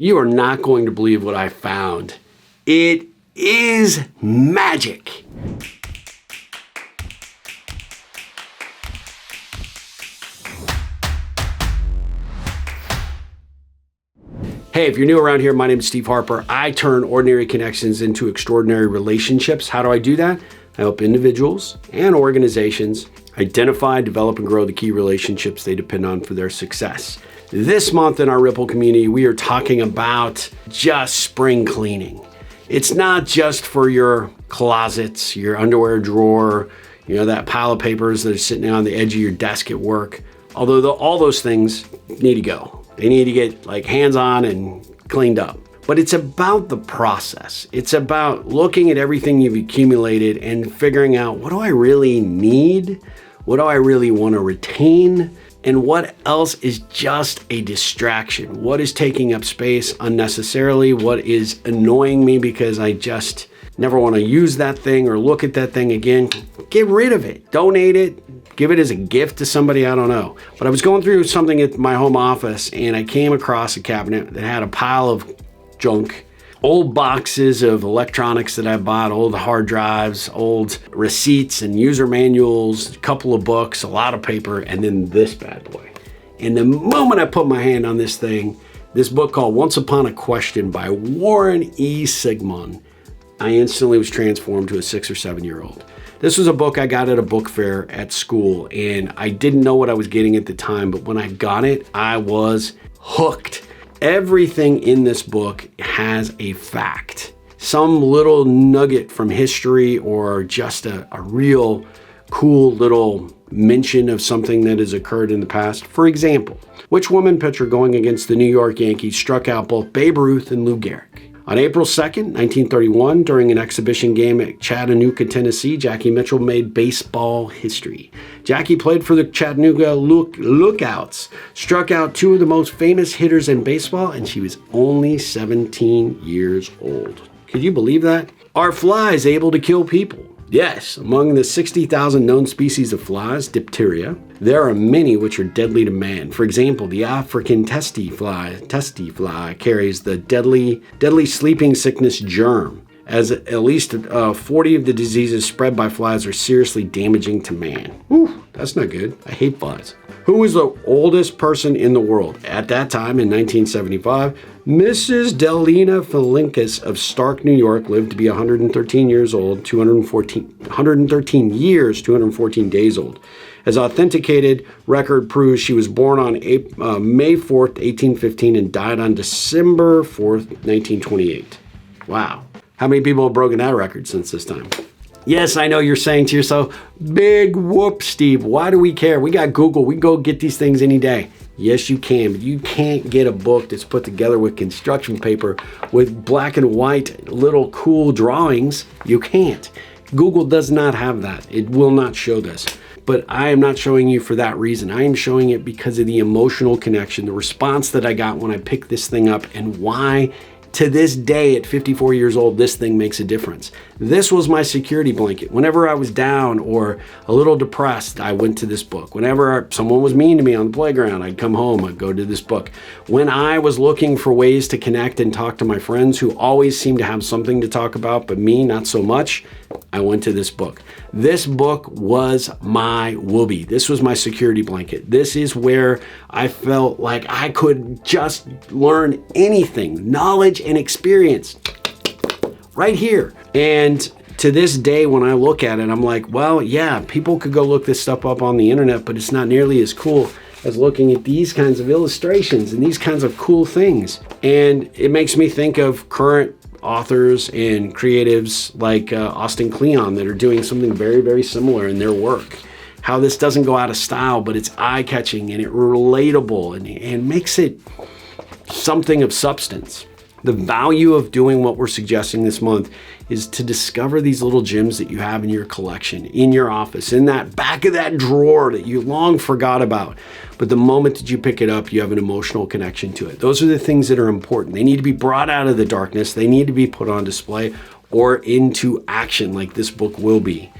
You are not going to believe what I found. It is magic. Hey, if you're new around here, my name is Steve Harper. I turn ordinary connections into extraordinary relationships. How do I do that? I help individuals and organizations identify, develop, and grow the key relationships they depend on for their success. This month in our Ripple community, we are talking about just spring cleaning. It's not just for your closets, your underwear drawer, that pile of papers that are sitting on the edge of your desk at work. Although all those things need to go. They need to get hands-on and cleaned up. But it's about the process. It's about looking at everything you've accumulated and figuring out, what do I really need? What do I really want to retain? And what else is just a distraction? What is taking up space unnecessarily? What is annoying me because I just never want to use that thing or look at that thing again? Get rid of it. Donate it. Give it as a gift to somebody, I don't know. But I was going through something at my home office and I came across a cabinet that had a pile of junk, old boxes of electronics that I bought, old hard drives, old receipts and user manuals, a couple of books, a lot of paper, and then this bad boy. And the moment I put my hand on this thing, this book called Once Upon a Question by Warren E. Sigmund, I instantly was transformed to a 6 or 7 year old. This was a book I got at a book fair at school, and I didn't know what I was getting at the time, but when I got it, I was hooked. Everything in this book has a fact, some little nugget from history or just a real cool little mention of something that has occurred in the past. For example, which woman pitcher going against the New York Yankees struck out both Babe Ruth and Lou Gehrig? On April 2nd, 1931, during an exhibition game at Chattanooga, Tennessee, Jackie Mitchell made baseball history. Jackie played for the Chattanooga Lookouts, struck out two of the most famous hitters in baseball, and she was only 17 years old. Could you believe that? Are flies able to kill people? Yes, among the 60,000 known species of flies, diphtheria, there are many which are deadly to man. For example, the African testy fly carries the deadly sleeping sickness germ, as at least 40 of the diseases spread by flies are seriously damaging to man. Whew, that's not good. I hate flies. Who was the oldest person in the world? At that time, in 1975, Mrs. Delina Felinkus of Stark, New York, lived to be 113 years old, 213 years, 214 days old. As authenticated record proves, she was born on May 4th, 1815, and died on December 4th, 1928. Wow. How many people have broken that record since this time? Yes, I know you're saying to yourself, big whoop, Steve, why do we care? We got Google, we can go get these things any day. Yes, you can, but you can't get a book that's put together with construction paper with black and white little cool drawings. You can't. Google does not have that. It will not show this. But I am not showing you for that reason. I am showing it because of the emotional connection, the response that I got when I picked this thing up, and why to this day at 54 years old, this thing makes a difference. This was my security blanket. Whenever I was down or a little depressed, I went to this book. Whenever someone was mean to me on the playground, I'd come home, I'd go to this book. When I was looking for ways to connect and talk to my friends who always seem to have something to talk about, but me, not so much, I went to this book. This book was my whoopee. This was my security blanket. This is where I felt like I could just learn anything, knowledge and experience right here. And to this day, when I look at it, I'm like, well, yeah, people could go look this stuff up on the internet, but it's not nearly as cool as looking at these kinds of illustrations and these kinds of cool things. And it makes me think of current authors and creatives like Austin Kleon that are doing something very, very similar in their work. How this doesn't go out of style, but it's eye-catching and it's relatable and makes it something of substance. The value of doing what we're suggesting this month is to discover these little gems that you have in your collection, in your office, in that back of that drawer that you long forgot about. But the moment that you pick it up, you have an emotional connection to it. Those are the things that are important. They need to be brought out of the darkness. They need to be put on display or into action like this book will be.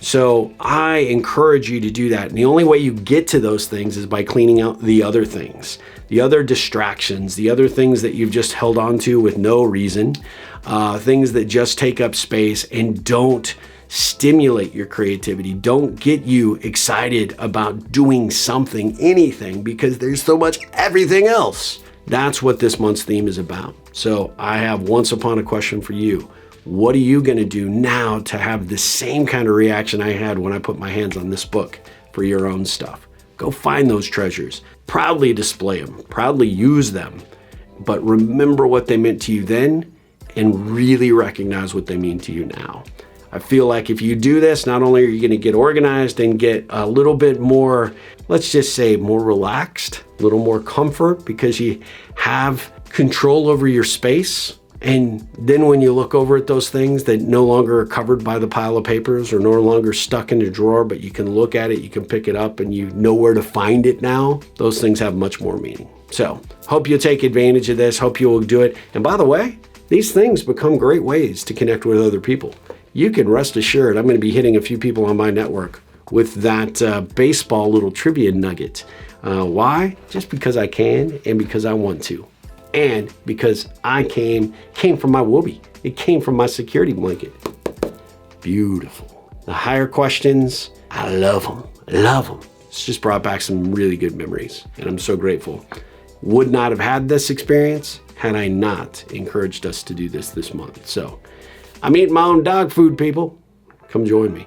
So I encourage you to do that. And the only way you get to those things is by cleaning out the other things, the other distractions, the other things that you've just held on to with no reason, things that just take up space and don't stimulate your creativity, don't get you excited about doing something, anything, because there's so much everything else. That's what this month's theme is about. So I have once upon a question for you. What are you going to do now to have the same kind of reaction I had when I put my hands on this book for your own stuff? Go find those treasures. Proudly display them. Proudly use them. But remember what they meant to you then and really recognize what they mean to you now. I feel like if you do this, not only are you going to get organized and get a little bit more, let's just say more relaxed, a little more comfort because you have control over your space. And then when you look over at those things that no longer are covered by the pile of papers or no longer stuck in a drawer, but you can look at it, you can pick it up and you know where to find it now, those things have much more meaning. So hope you'll take advantage of this. Hope you will do it. And by the way, these things become great ways to connect with other people. You can rest assured I'm going to be hitting a few people on my network with that baseball little trivia nugget. Why? Just because I can and because I want to. And because I came from my whoopee. It came from my security blanket. Beautiful. The higher questions, I love them. I love them. It's just brought back some really good memories. And I'm so grateful. Would not have had this experience had I not encouraged us to do this month. So I'm eating my own dog food, people. Come join me.